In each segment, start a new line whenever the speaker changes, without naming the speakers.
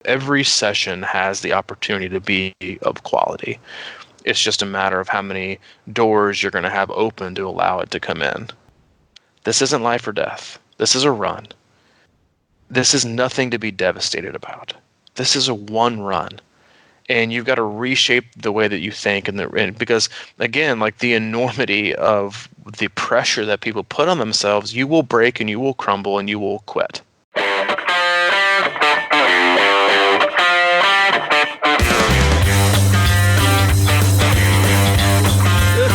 every session has the opportunity to be of quality. It's just a matter of how many doors you're going to have open to allow it to come in. This isn't life or death. This is a run. This is nothing to be devastated about. This is a one run. And you've got to reshape the way that you think, and because, again, like the enormity of the pressure that people put on themselves, you will break and you will crumble and you will quit.
Good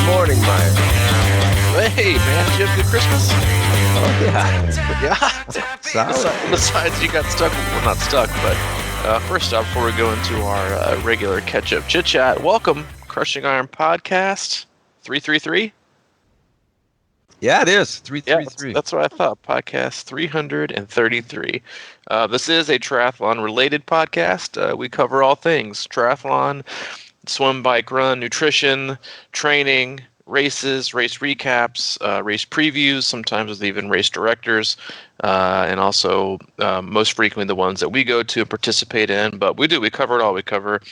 morning, Mike.
Hey, man, did you have a good Christmas?
Oh, yeah.
Yeah.
Solid.
Besides, you got stuck. Well, not stuck, but first off, before we go into our regular catch-up chit-chat, welcome, Crushing Iron Podcast 333.
Yeah, it is. 333.
Yeah, that's what I thought. Podcast 333. This is a triathlon-related podcast. We cover all things triathlon, swim, bike, run, nutrition, training, races, race recaps, race previews, sometimes with even race directors, and also most frequently the ones that we go to and participate in. But we cover it all. We cover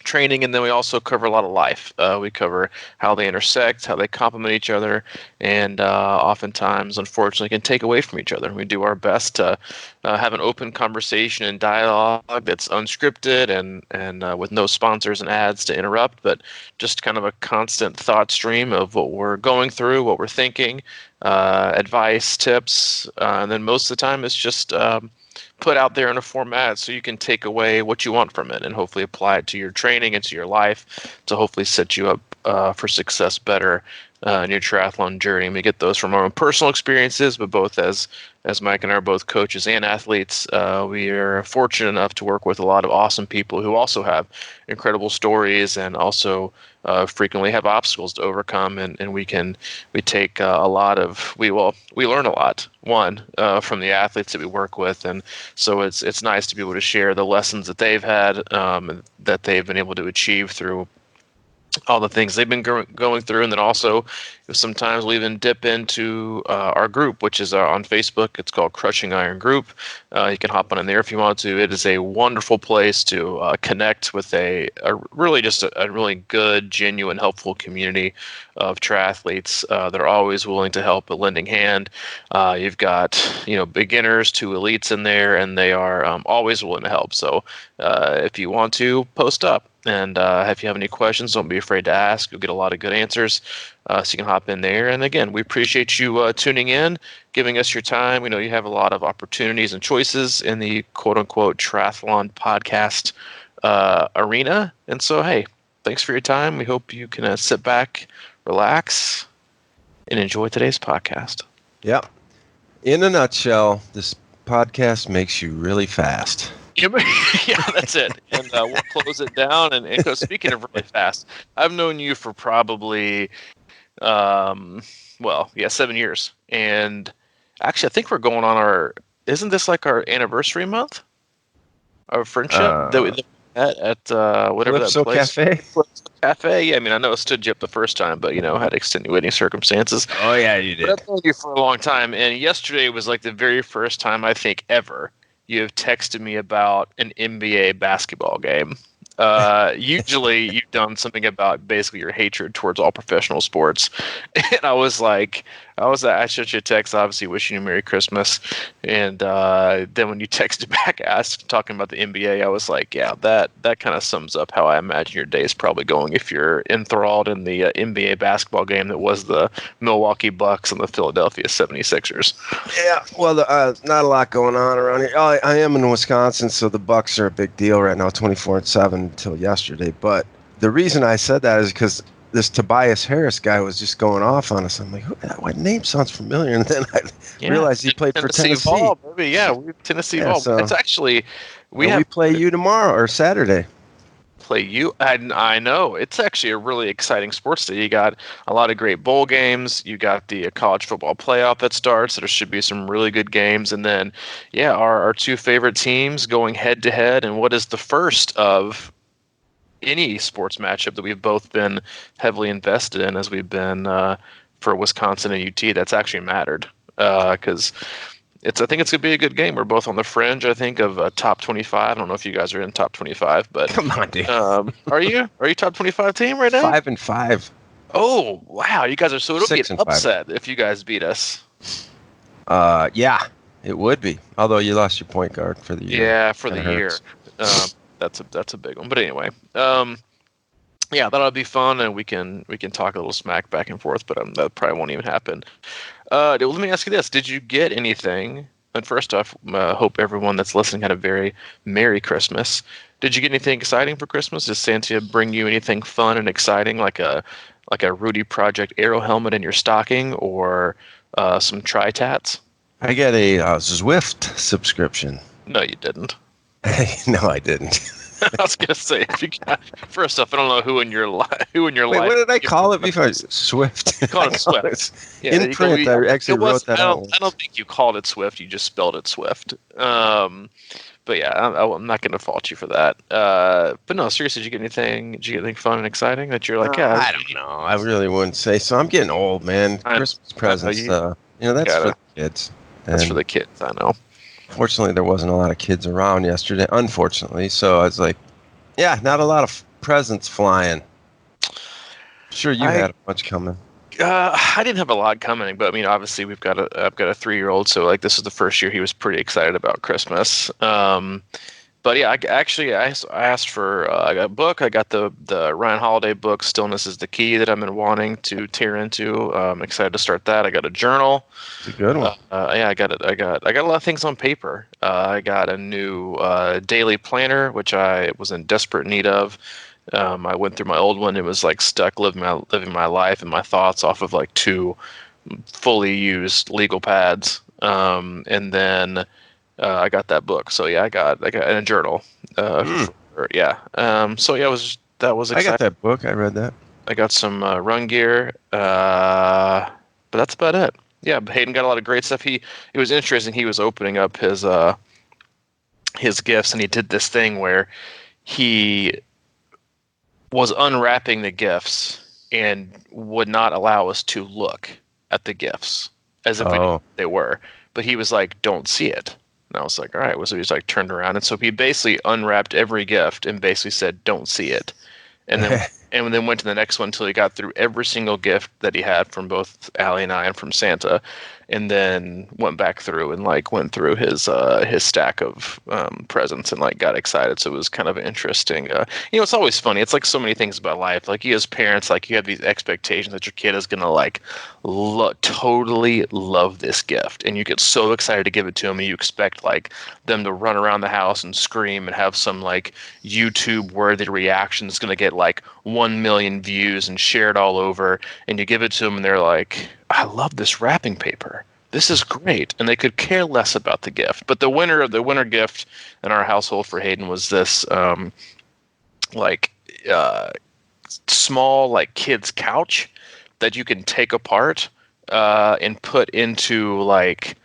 training, and then we also cover a lot of life. We cover how they intersect, how they complement each other, and oftentimes, unfortunately, can take away from each other. We do our best to have an open conversation and dialogue that's unscripted and with no sponsors and ads to interrupt, but just kind of a constant thought stream of what we're going through, what we're thinking, advice, tips, and then most of the time it's just put out there in a format so you can take away what you want from it and hopefully apply it to your training and to your life to hopefully set you up for success better in your triathlon journey. And we get those from our own personal experiences, but both as Mike and I are both coaches and athletes, we are fortunate enough to work with a lot of awesome people who also have incredible stories and also frequently have obstacles to overcome, and we take a lot of we learn a lot from the athletes that we work with, and so it's nice to be able to share the lessons that they've had that they've been able to achieve through all the things they've been going through. And then also sometimes we even dip into our group, which is on Facebook. It's called Crushing Iron Group. You can hop on in there if you want to. It is a wonderful place to connect with a really good, genuine, helpful community of triathletes that are always willing to help, a lending hand. You've got beginners to elites in there, and they are always willing to help. So if you want to, post up. And if you have any questions, don't be afraid to ask. You'll get a lot of good answers, so you can hop in there. And again, we appreciate you tuning in, giving us your time. We know you have a lot of opportunities and choices in the quote-unquote triathlon podcast arena. And so, hey, thanks for your time. We hope you can sit back, relax, and enjoy today's podcast.
Yep. In a nutshell, this podcast makes you really fast.
Yeah, that's it. And we'll close it down. And speaking of really fast, I've known you for probably, 7 years. And actually, I think we're going on isn't this like our anniversary month? Our friendship that we met at whatever
Calypso
that place.
Cafe?
Calypso Cafe. Yeah, I mean, I know I stood you up the first time, but, had extenuating circumstances.
Oh, yeah, you did.
But I've known you for a long time. And yesterday was like the very first time, I think, ever you have texted me about an NBA basketball game. Usually you've done something about basically your hatred towards all professional sports. And I sent you a text, obviously wishing you Merry Christmas. And then when you texted back talking about the NBA, I was like, yeah, that kind of sums up how I imagine your day is probably going if you're enthralled in the NBA basketball game that was the Milwaukee Bucks and the Philadelphia 76ers.
Yeah, well, not a lot going on around here. I am in Wisconsin, so the Bucks are a big deal right now, 24-7 until yesterday. But the reason I said that is because this Tobias Harris guy was just going off on us. I'm like, what name sounds familiar? And then I realized he played for Tennessee.
Vol, maybe. Yeah, we're Tennessee Vol. So, it's actually we
play you tomorrow or Saturday.
Play you? I know. It's actually a really exciting sports day. You got a lot of great bowl games. You got the college football playoff that starts. There should be some really good games. And then, our two favorite teams going head to head. And what is the first of any sports matchup that we've both been heavily invested in as we've been for Wisconsin and UT that's actually mattered because I think it's gonna be a good game. We're both on the fringe, I think, of top 25. I don't know if you guys are in top 25, but
Come on, dude.
Are you top 25 team right now?
5-5.
Oh wow, you guys are so it'll be
6
an
and 5.
upset if you guys beat us.
Yeah, it would be. Although you lost your point guard for the year.
Yeah, for the
Kinda
year.
hurts.
That's a big one. But anyway, yeah, that'll be fun, and we can talk a little smack back and forth. But that probably won't even happen. Let me ask you this: did you get anything? And first off, hope everyone that's listening had a very Merry Christmas. Did you get anything exciting for Christmas? Did Santa bring you anything fun and exciting, like a Rudy Project Aero helmet in your stocking, or some tri-tats?
I got a Zwift subscription.
No, you didn't.
No, I didn't.
I was gonna say, if you got, first off, I don't know who in your life.
Wait, what did I call it before? Swift.
You called it Swift. Yeah,
in print, I actually wrote that out.
I don't think you called it Swift. You just spelled it Swift. But yeah, I'm not going to fault you for that. But no, seriously, did you get anything fun and exciting that you're like, yeah?
I don't know. I really wouldn't say so. I'm getting old, man. Christmas presents, that's for the kids.
That's for the kids, I know.
Fortunately, there wasn't a lot of kids around yesterday, unfortunately. So I was like, yeah, not a lot of presents flying. Sure, you had a bunch coming.
I didn't have a lot coming, but I mean, obviously, I've got a 3-year-old, so like this is the first year he was pretty excited about Christmas. But yeah, I asked for a book. I got the Ryan Holiday book, Stillness is the Key, that I've been wanting to tear into. I'm excited to start that. I got a journal.
It's a good one.
Yeah, I got a lot of things on paper. I got a new daily planner, which I was in desperate need of. I went through my old one. It was like stuck living my life and my thoughts off of like 2 fully used legal pads. And then I got that book. So yeah, I got a journal. Yeah. So yeah, that was exciting.
I got that book. I read that.
I got some run gear. But that's about it. Yeah, Hayden got a lot of great stuff. It was interesting. He was opening up his gifts, and he did this thing where he was unwrapping the gifts and would not allow us to look at the gifts as if we knew what they were. But he was like, "Don't see it." And I was like, "All right." So he was like turned around, and so he basically unwrapped every gift and basically said, "Don't see it," and then then went to the next one until he got through every single gift that he had from both Allie and I and from Santa, and then went back through and like went through his stack of presents and like got excited. So it was kind of interesting. It's always funny. It's like so many things about life. Like you as parents, like you have these expectations that your kid is gonna like totally love this gift, and you get so excited to give it to them, and you expect like them to run around the house and scream and have some like YouTube worthy reaction that's gonna get like 1 million views and shared all over, and you give it to them and they're like, "I love this wrapping paper. This is great." And they could care less about the gift. But the winner gift in our household for Hayden was this small like kid's couch that you can take apart and put into like,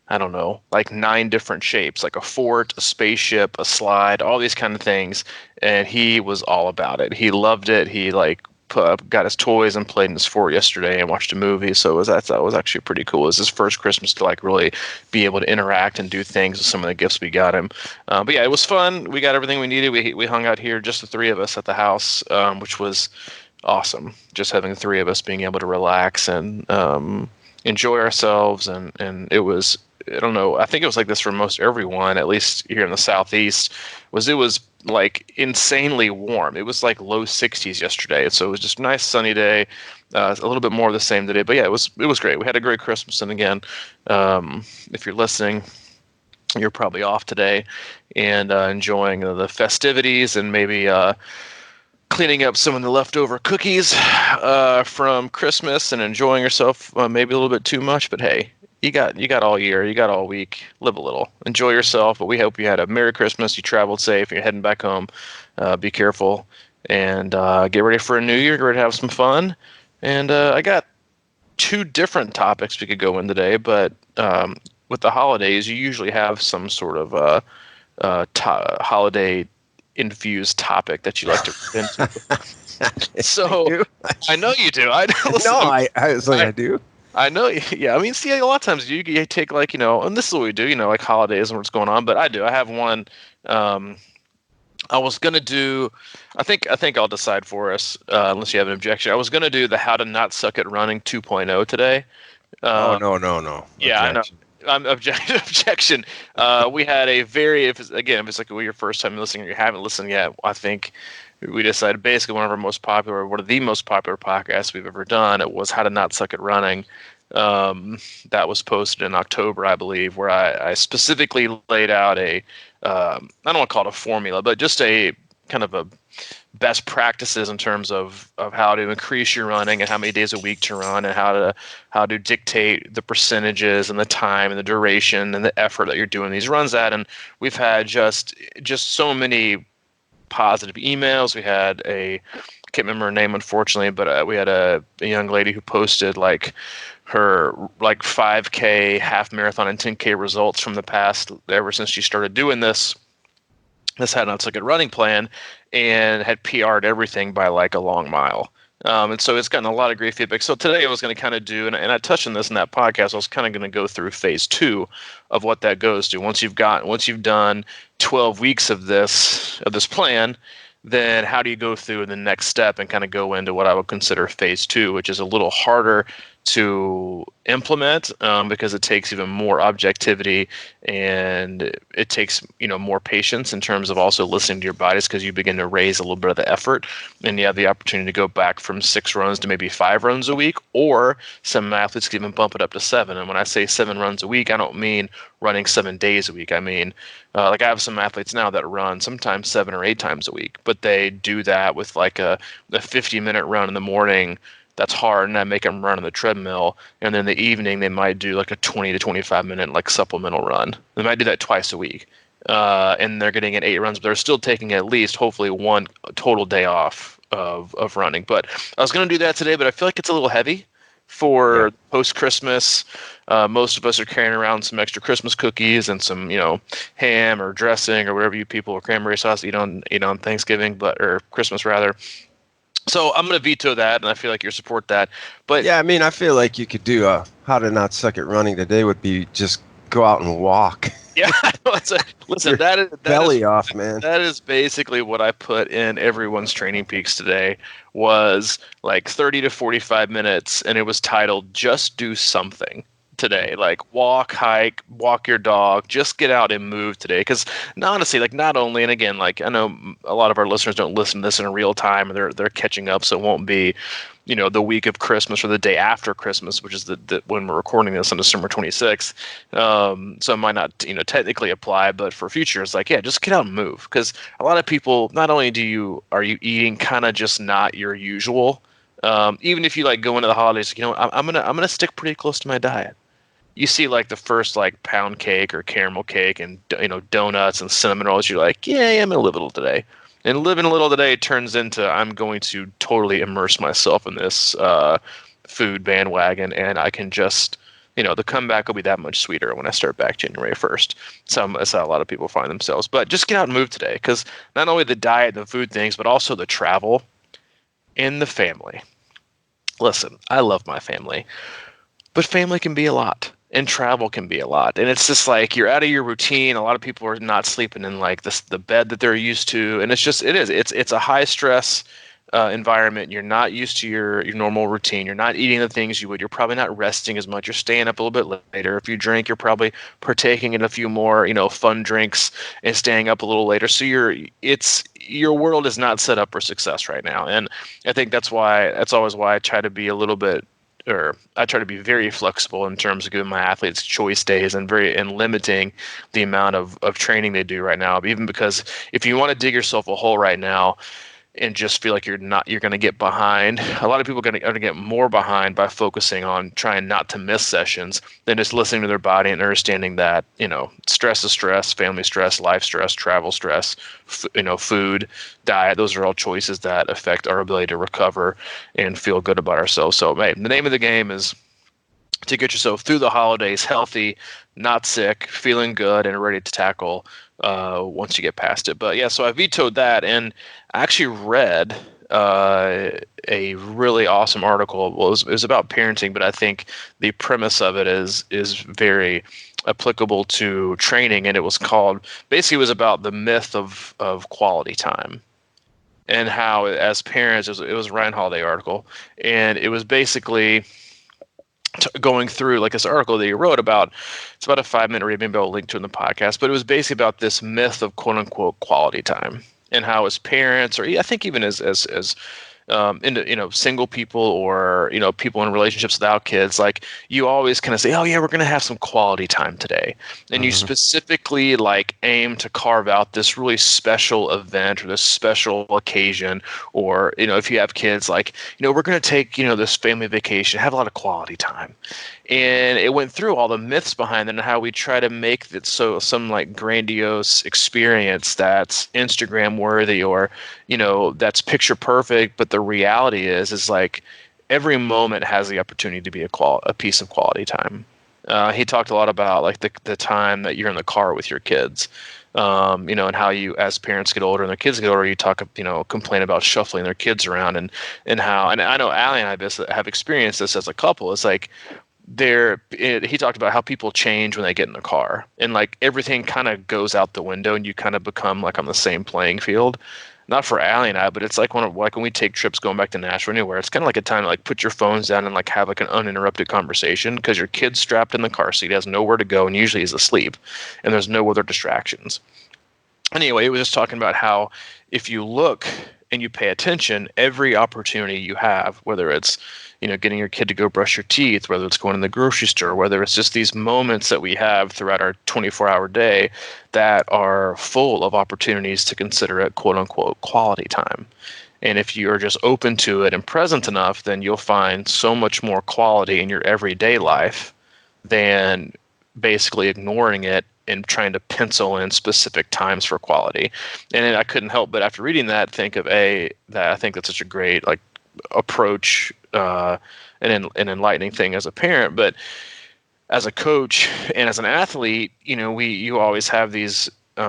I don't know, like 9 different shapes, like a fort, a spaceship, a slide, all these kind of things. And he was all about it. He loved it. He like got his toys and played in his fort yesterday and watched a movie. So that was actually pretty cool. It was his first Christmas to like really be able to interact and do things with some of the gifts we got him. But yeah, it was fun. We got everything we needed. We hung out here, just the 3 of us at the house, which was awesome. Just having the 3 of us being able to relax and enjoy ourselves. And it was, I don't know, I think it was like this for most everyone, at least here in the Southeast, it was like insanely warm. It was like low 60s yesterday. So it was just a nice sunny day, a little bit more of the same today. But yeah, it was great. We had a great Christmas. And again, if you're listening, you're probably off today and enjoying the festivities and maybe cleaning up some of the leftover cookies from Christmas and enjoying yourself maybe a little bit too much. But hey, you got all year, you got all week. Live a little, enjoy yourself. But we hope you had a Merry Christmas. You traveled safe. You're heading back home. Be careful and get ready for a new year. Get ready to have some fun. And I got 2 different topics we could go in today. But with the holidays, you usually have some sort of holiday infused topic that you like to get into. So I know you do.
I was like, I do.
I know. Yeah. I mean, see, a lot of times you take like, and this is what we do, like holidays and what's going on. But I do. I have one. Um, I was gonna do. I think I'll decide for us, unless you have an objection. I was gonna do the How to Not Suck at Running 2.0 today.
Oh,
Um,
no.
yeah, I know.
Objection.
Objection. We had a very, if it's like your first time listening or you haven't listened yet, I think we decided basically one of the most popular podcasts we've ever done. It was How to Not Suck at Running. That was posted in October, I believe, where I specifically laid out I don't want to call it a formula, but just a kind of a best practices in terms of how to increase your running and how many days a week to run and how to dictate the percentages and the time and the duration and the effort that you're doing these runs at. And we've had just so many positive emails. We had I can't remember her name, unfortunately, but we had a young lady who posted like her like 5K, half marathon, and 10K results from the past ever since she started doing this. This had not like a running plan and had PR'd everything by like a long mile. And so it's gotten a lot of great feedback. So today I was going to kind of do, and I touched on this in that podcast, I was kind of going to go through phase 2 of what that goes to. Once you've done 12 weeks of this plan, then how do you go through the next step and kind of go into what I would consider phase 2, which is a little harder to implement because it takes even more objectivity and it takes more patience in terms of also listening to your bodies, because you begin to raise a little bit of the effort and you have the opportunity to go back from 6 runs to maybe 5 runs a week, or some athletes can even bump it up to 7. And when I say 7 runs a week, I don't mean running 7 days a week. I mean like I have some athletes now that run sometimes 7 or 8 times a week, but they do that with like a 50-minute run in the morning. That's hard, and I make them run on the treadmill. And then in the evening, they might do like a 20 to 25-minute like supplemental run. They might do that twice a week, and they're getting in 8 runs, but they're still taking at least, hopefully, 1 total day off of running. But I was going to do that today, but I feel like it's a little heavy for post-Christmas. Most of us are carrying around some extra Christmas cookies and some, ham or dressing or whatever you people or cranberry sauce eat on Thanksgiving, or Christmas rather. So I'm going to veto that, and I feel like you support that. But
Yeah, I mean, I feel like you could do How to Not Suck at Running today would be just go out and walk.
yeah, listen,
Belly off, man.
That is basically what I put in everyone's training peaks today, was like 30 to 45 minutes, and it was titled "Just Do Something." Today, like walk, hike, walk your dog, just get out and move today. Because honestly, like not only, and again, like I know a lot of our listeners don't listen to this in real time, or they're catching up, so it won't be, the week of Christmas or the day after Christmas, which is the when we're recording this on December 26th. So it might not, technically apply, but for future, it's like, yeah, just get out and move. Because a lot of people, not only are you eating kind of just not your usual, even if you like go into the holidays, I'm gonna stick pretty close to my diet. You see like the first like pound cake or caramel cake and donuts and cinnamon rolls, you're like, yeah, I'm gonna live a little today. And living a little today turns into I'm going to totally immerse myself in this food bandwagon, and I can just the comeback will be that much sweeter when I start back January 1st. So that's how a lot of people find themselves. But just get out and move today, because not only the diet and the food things, but also the travel and the family. Listen, I love my family, but family can be a lot. And travel can be a lot. And it's just like you're out of your routine. A lot of people are not sleeping in like the bed that they're used to. And it's a high stress environment. You're not used to your normal routine. You're not eating the things you would. You're probably not resting as much. You're staying up a little bit later. If you drink, you're probably partaking in a few more, fun drinks and staying up a little later. So your world is not set up for success right now. And I think that's always why I try to be a little bit, or I try to be very flexible in terms of giving my athletes choice days and limiting the amount of training they do right now. Even because if you want to dig yourself a hole right now and just feel like you're going to get behind, a lot of people are going to get more behind by focusing on trying not to miss sessions than just listening to their body and understanding that, stress is stress, family stress, life stress, travel stress, food, diet. Those are all choices that affect our ability to recover and feel good about ourselves. So, hey, the name of the game is to get yourself through the holidays healthy, not sick, feeling good, and ready to tackle once you get past it. But yeah, so I vetoed that, and I actually read a really awesome article. Well, it was about parenting, but I think the premise of it is very applicable to training, and it was called basically it was about the myth of quality time and how as parents it was a Ryan Holiday article, and it was basically going through like this article that he wrote about. It's about a 5-minute read. Maybe I'll link to it in the podcast, but it was basically about this myth of quote unquote quality time and how as parents, or I think even as into single people or people in relationships without kids, like you always kind of say, oh yeah, we're going to have some quality time today, and you specifically like aim to carve out this really special event or this special occasion, or if you have kids, like we're going to take this family vacation, have a lot of quality time. And it went through all the myths behind it and how we try to make it so some like grandiose experience that's Instagram worthy or, that's picture perfect. But the reality is like every moment has the opportunity to be a piece of quality time. He talked a lot about like the time that you're in the car with your kids. And how you, as parents get older and their kids get older, you talk, complain about shuffling their kids around and how, and I know Allie and I have experienced this as a couple. It's like, he talked about how people change when they get in the car and like everything kind of goes out the window and you kind of become like on the same playing field. Not for Allie and I, but it's like when we take trips going back to Nashville or anywhere, it's kind of like a time to like put your phones down and like have like an uninterrupted conversation because your kid's strapped in the car seat, has nowhere to go, and usually is asleep, and there's no other distractions. Anyway, it was just talking about how if you look and you pay attention, every opportunity you have, whether it's getting your kid to go brush your teeth, whether it's going to the grocery store, whether it's just these moments that we have throughout our 24-hour day that are full of opportunities to consider it quote unquote quality time. And if you're just open to it and present enough, then you'll find so much more quality in your everyday life than basically ignoring it and trying to pencil in specific times for quality. And I couldn't help but after reading that think of that I think that's such a great like approach, an enlightening thing as a parent, but as a coach and as an athlete, you always have these, you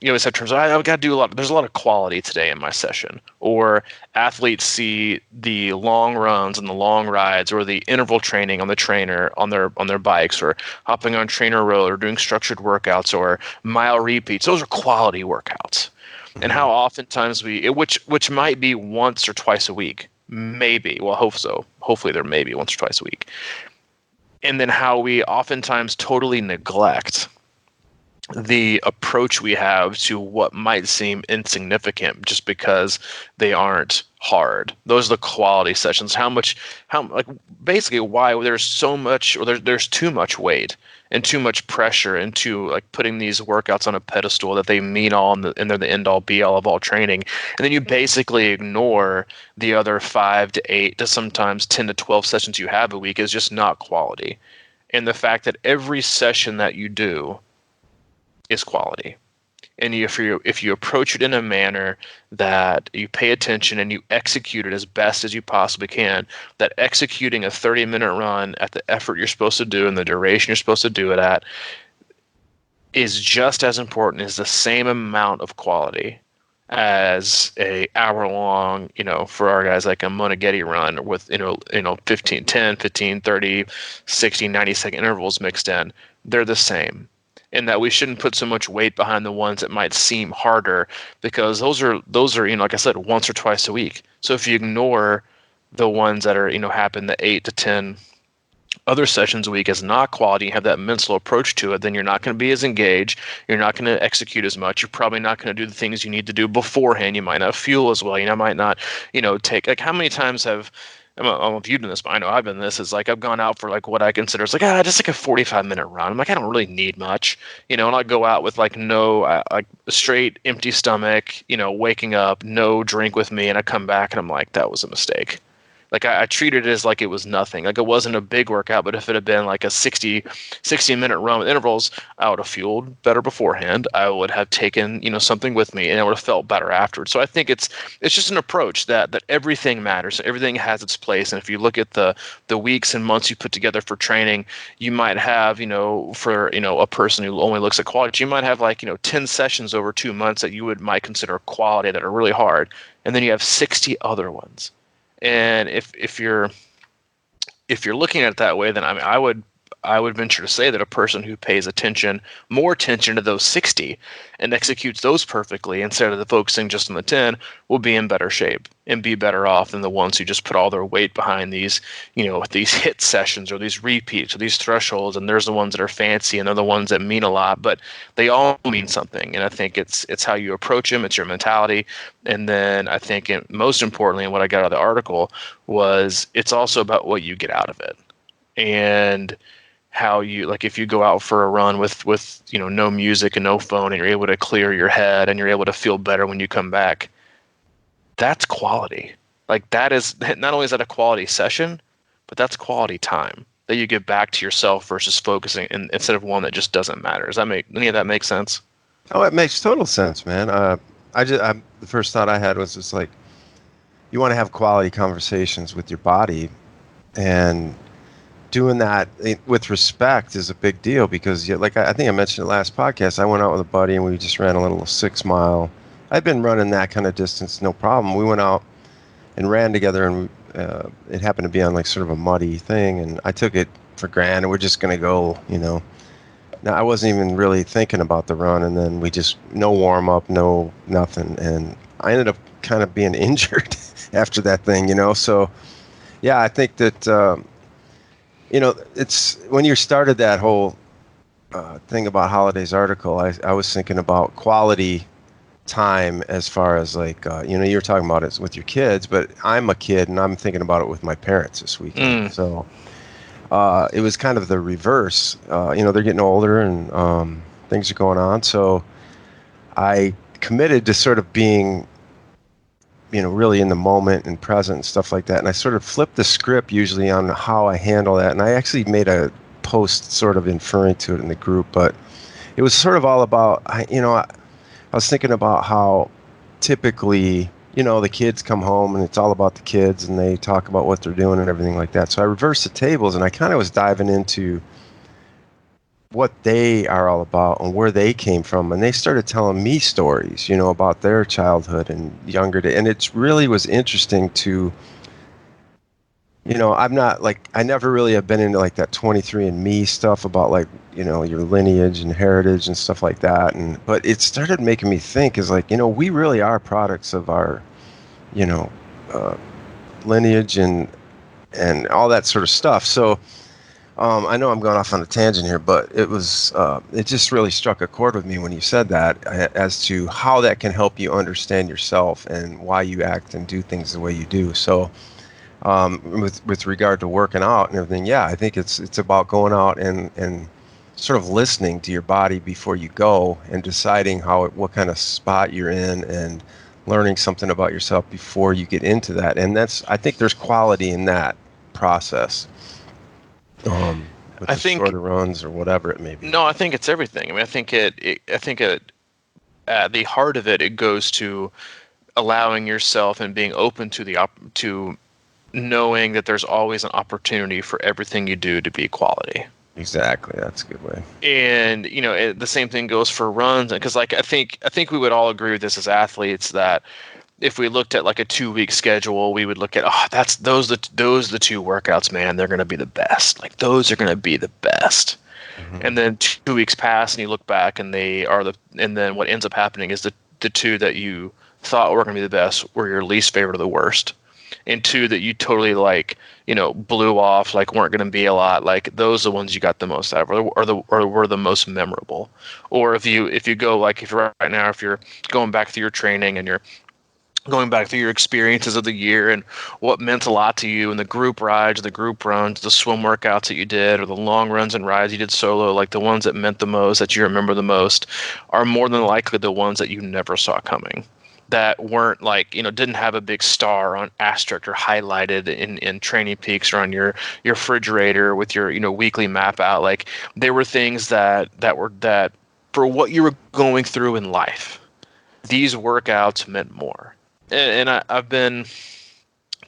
always have terms. I've got to do a lot. There's a lot of quality today in my session. Or athletes see the long runs and the long rides, or the interval training on the trainer on their bikes, or hopping on trainer road, or doing structured workouts, or mile repeats. Those are quality workouts. And how oftentimes which might be once or twice a week. Maybe. Well, hope so. Hopefully there may be once or twice a week. And then how we oftentimes totally neglect the approach we have to what might seem insignificant just because they aren't hard. Those are the quality sessions. Basically why there's so much, or there's too much weight and too much pressure into like putting these workouts on a pedestal that they mean all and they're the end all be all of all training. And then you basically ignore the other 5 to 8 to sometimes 10 to 12 sessions you have a week is just not quality. And the fact that every session that you do is quality. And if you approach it in a manner that you pay attention and you execute it as best as you possibly can, that executing a 30-minute run at the effort you're supposed to do and the duration you're supposed to do it at is just as important, is the same amount of quality as a hour-long, for our guys, like a Moneghetti run with, 15, 10, 15, 30, 60, 90-second intervals mixed in. They're the same. And that we shouldn't put so much weight behind the ones that might seem harder, because those are like I said, once or twice a week. So if you ignore the ones that are happen the 8 to 10 other sessions a week as not quality, you have that mental approach to it, then you're not going to be as engaged. You're not going to execute as much. You're probably not going to do the things you need to do beforehand. You might not fuel as well. You might not take, like, how many times have I don't know if you've done this, but I know I've done this. Is like I've gone out for like what I consider is like just like a 45-minute run. I'm like, I don't really need much, and I go out with like no like straight empty stomach, waking up, no drink with me, and I come back and I'm like, that was a mistake. Like I treated it as like it was nothing. Like it wasn't a big workout, but if it had been like a 60-minute run with intervals, I would have fueled better beforehand. I would have taken, something with me, and I would have felt better afterwards. So I think it's just an approach that everything matters. Everything has its place. And if you look at the weeks and months you put together for training, you might have, for, a person who only looks at quality, you might have like, 10 sessions over 2 months that you might consider quality that are really hard. And then you have 60 other ones. And if you're looking at it that way, then I mean I would venture to say that a person who pays more attention to those 60 and executes those perfectly instead of focusing just on the 10 will be in better shape and be better off than the ones who just put all their weight behind these, these hit sessions or these repeats or these thresholds. And there's the ones that are fancy and they're the ones that mean a lot, but they all mean something. And I think it's how you approach them. It's your mentality. And then I think most importantly, and what I got out of the article was it's also about what you get out of it. And how you, like, if you go out for a run with no music and no phone, and you're able to clear your head and you're able to feel better when you come back, that's quality. Like, that is not only is that a quality session, but that's quality time that you give back to yourself versus focusing instead of one that just doesn't matter. Does that make any of that make sense?
Oh, it makes total sense, man. The first thought I had was just like, you want to have quality conversations with your body, and doing that with respect is a big deal because, like I think I mentioned the last podcast, I went out with a buddy and we just ran a little 6 mile. I've been running that kind of distance, no problem. We went out and ran together, and it happened to be on like sort of a muddy thing, and I took it for granted. We're just going to go, Now, I wasn't even really thinking about the run, and then we just, no warm-up, no nothing, and I ended up kind of being injured after that thing, So, yeah, I think that... it's when you started that whole thing about Holiday's article, I was thinking about quality time as far as like, you were talking about it with your kids, but I'm a kid and I'm thinking about it with my parents this weekend. So it was kind of the reverse. They're getting older and things are going on. So I committed to sort of being really in the moment and present and stuff like that. And I sort of flip the script usually on how I handle that. And I actually made a post sort of inferring to it in the group, but it was sort of all about, I was thinking about how typically, the kids come home and it's all about the kids and they talk about what they're doing and everything like that. So I reversed the tables and I kind of was diving into what they are all about and where they came from, and they started telling me stories, about their childhood and younger day, and it really was interesting to, I'm not like, I never really have been into like that 23andMe stuff about like, your lineage and heritage and stuff like that, but it started making me think is like, we really are products of our, lineage and all that sort of stuff. So I know I'm going off on a tangent here, but it was it just really struck a chord with me when you said that as to how that can help you understand yourself and why you act and do things the way you do. So with regard to working out and everything, yeah, I think it's about going out and sort of listening to your body before you go and deciding what kind of spot you're in and learning something about yourself before you get into that. And I think there's quality in that process. With
I think
shorter runs or whatever it may be.
No, I think it's everything. I mean, I think at the heart of it, it goes to allowing yourself and being open to knowing that there's always an opportunity for everything you do to be quality.
Exactly, that's a good way.
And the same thing goes for runs, because like I think we would all agree with this as athletes that if we looked at like a 2-week schedule, we would look at, those the 2 workouts, man, they're going to be the best. Like those are going to be the best. Mm-hmm. And then 2 weeks pass and you look back and and then what ends up happening is the 2 that you thought were going to be the best were your least favorite or the worst. And 2 that you totally blew off, like weren't going to be a lot, like those are the ones you got the most out of, or were the most memorable. Or if you go, like if you're right now, if you're going back through your training and you're going back through your experiences of the year and what meant a lot to you, and the group rides, the group runs, the swim workouts that you did, or the long runs and rides you did solo, like the ones that meant the most, that you remember the most, are more than likely the ones that you never saw coming. that weren't like, didn't have a big star on asterisk or highlighted in Training Peaks or on your refrigerator with your, weekly map out. Like, they were things that for what you were going through in life, these workouts meant more. And I've been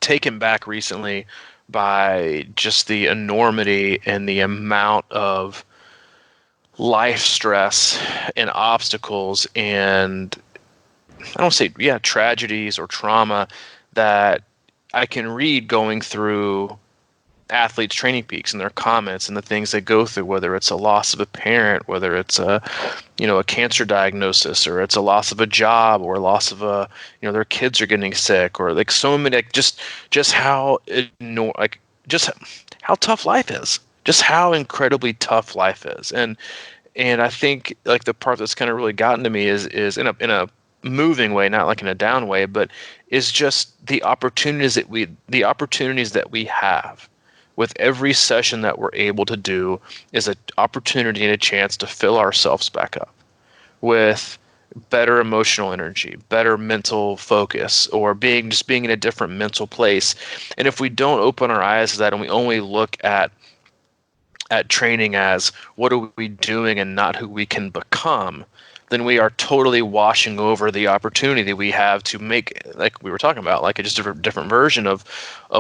taken back recently by just the enormity and the amount of life stress and obstacles and, I don't say, tragedies or trauma that I can read going through athletes' Training Peaks and their comments and the things they go through, whether it's a loss of a parent, whether it's a cancer diagnosis, or it's a loss of a job, or a loss of their kids are getting sick, or like so many, like just how just how tough life is, just how incredibly tough life is. And I think like the part that's kind of really gotten to me is in a moving way, not like in a down way, but is just the opportunities that we have with every session that we're able to do is an opportunity and a chance to fill ourselves back up with better emotional energy, better mental focus, or being in a different mental place. And if we don't open our eyes to that and we only look at training as what are we doing and not who we can become, then we are totally washing over the opportunity we have to make, like we were talking about, like just a different version of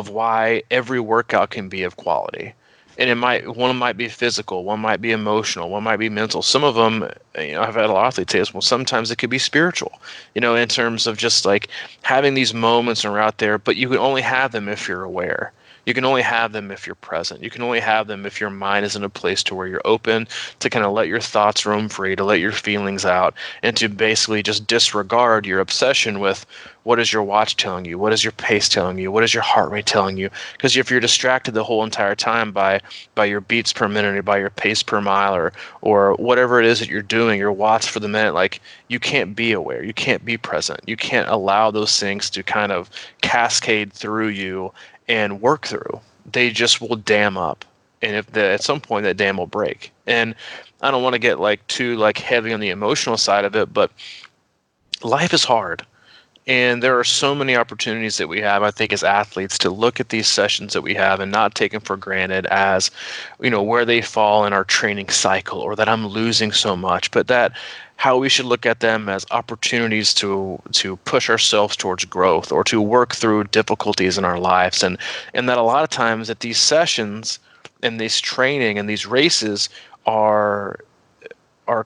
why every workout can be of quality. And one might be physical, one might be emotional, one might be mental. Some of them, I've had a lot of athletes say this, well, sometimes it could be spiritual, in terms of just like having these moments and we're out there, but you can only have them if you're aware. You can only have them if you're present. You can only have them if your mind is in a place to where you're open to kind of let your thoughts roam free, to let your feelings out, and to basically just disregard your obsession with what is your watch telling you, what is your pace telling you, what is your heart rate telling you. Because if you're distracted the whole entire time by your beats per minute or by your pace per mile or whatever it is that you're doing, your watts for the minute, like you can't be aware, you can't be present, you can't allow those things to kind of cascade through you and work through. They just will dam up, and at some point that dam will break. And I don't want to get like too like heavy on the emotional side of it, but life is hard, and there are so many opportunities that we have, I think, as athletes to look at these sessions that we have and not take them for granted as, where they fall in our training cycle, or that I'm losing so much, but that how we should look at them as opportunities to push ourselves towards growth or to work through difficulties in our lives. And that a lot of times that these sessions and this training and these races are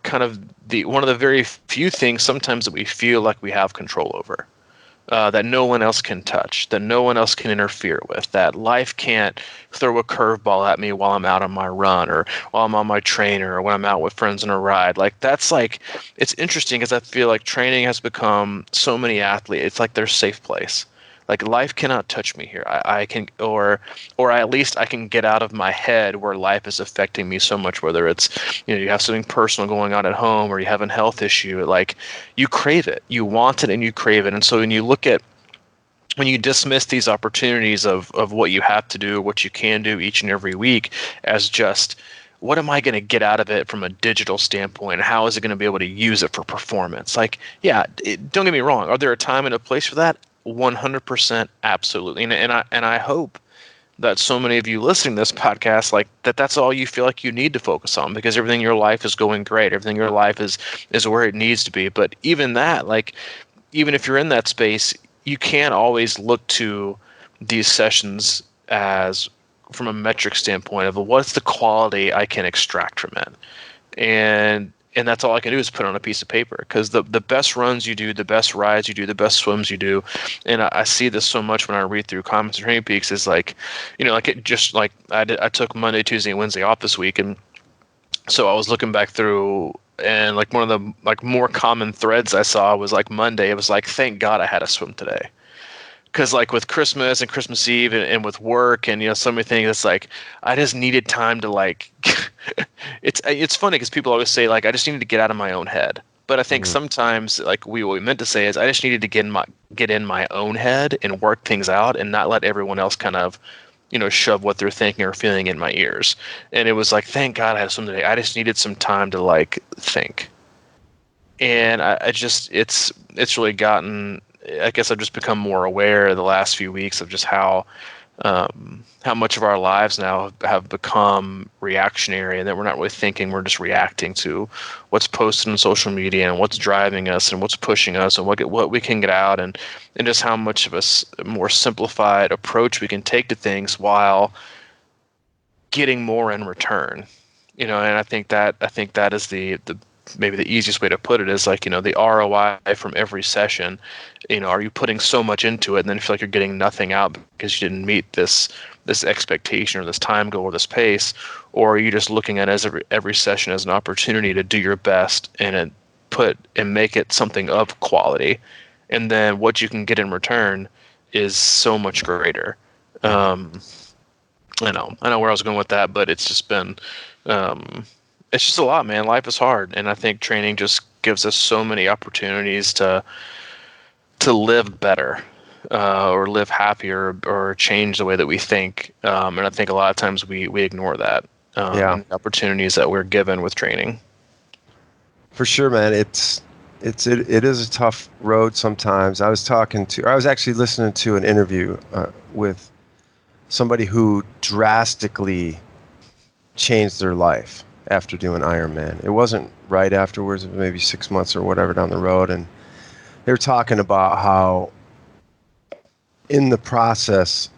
kind of one of the very few things sometimes that we feel like we have control over. That no one else can touch, that no one else can interfere with, that life can't throw a curveball at me while I'm out on my run or while I'm on my trainer or when I'm out with friends on a ride. Like that's like, it's interesting because I feel like training has become so many athletes, it's like their safe place. Like life cannot touch me here. I can, or at least I can get out of my head where life is affecting me so much, whether it's, you have something personal going on at home or you have a health issue, like you crave it, you want it and you crave it. And so when you dismiss these opportunities of what you have to do, what you can do each and every week as just, what am I going to get out of it from a digital standpoint? How is it going to be able to use it for performance? Like, don't get me wrong. Are there a time and a place for that? 100% absolutely. And I hope that so many of you listening to this podcast, like that's all you feel like you need to focus on, because everything in your life is going great. Everything in your life is where it needs to be. But even that, like, even if you're in that space, you can't always look to these sessions as from a metric standpoint of what's the quality I can extract from it. And that's all I can do is put on a piece of paper, because the best runs you do, the best rides you do, the best swims you do, and I see this so much when I read through comments on Training Peaks, is like, like it just like I took Monday, Tuesday, and Wednesday off this week, and so I was looking back through, and like one of the like more common threads I saw was like Monday, it was like, thank God I had a swim today. Because like with Christmas and Christmas Eve and with work and so many things, it's like I just needed time to like. It's funny because people always say like I just needed to get out of my own head, but I think sometimes like what we meant to say is I just needed to get in my own head and work things out and not let everyone else kind of shove what they're thinking or feeling in my ears. And it was like, thank God I had some today. I just needed some time to like think. And I just it's really gotten I guess I've just become more aware the last few weeks of just how much of our lives now have become reactionary, and that we're not really thinking, we're just reacting to what's posted on social media and what's driving us and what's pushing us and what we can get out, and just how much of a more simplified approach we can take to things while getting more in return. And I think that is the maybe the easiest way to put it is like, the ROI from every session. Are you putting so much into it and then feel like you're getting nothing out because you didn't meet this expectation or this time goal or this pace? Or are you just looking at every session as an opportunity to do your best and make it something of quality, and then what you can get in return is so much greater. I know where I was going with that, but it's just been it's just a lot, man. Life is hard, and I think training just gives us so many opportunities to live better, or live happier, or change the way that we think. And I think a lot of times we ignore that. And the opportunities that we're given with training.
For sure, man. It is a tough road sometimes. I was actually listening to an interview with somebody who drastically changed their life after doing Ironman. It wasn't right afterwards, it was maybe 6 months or whatever down the road, and they were talking about how in the process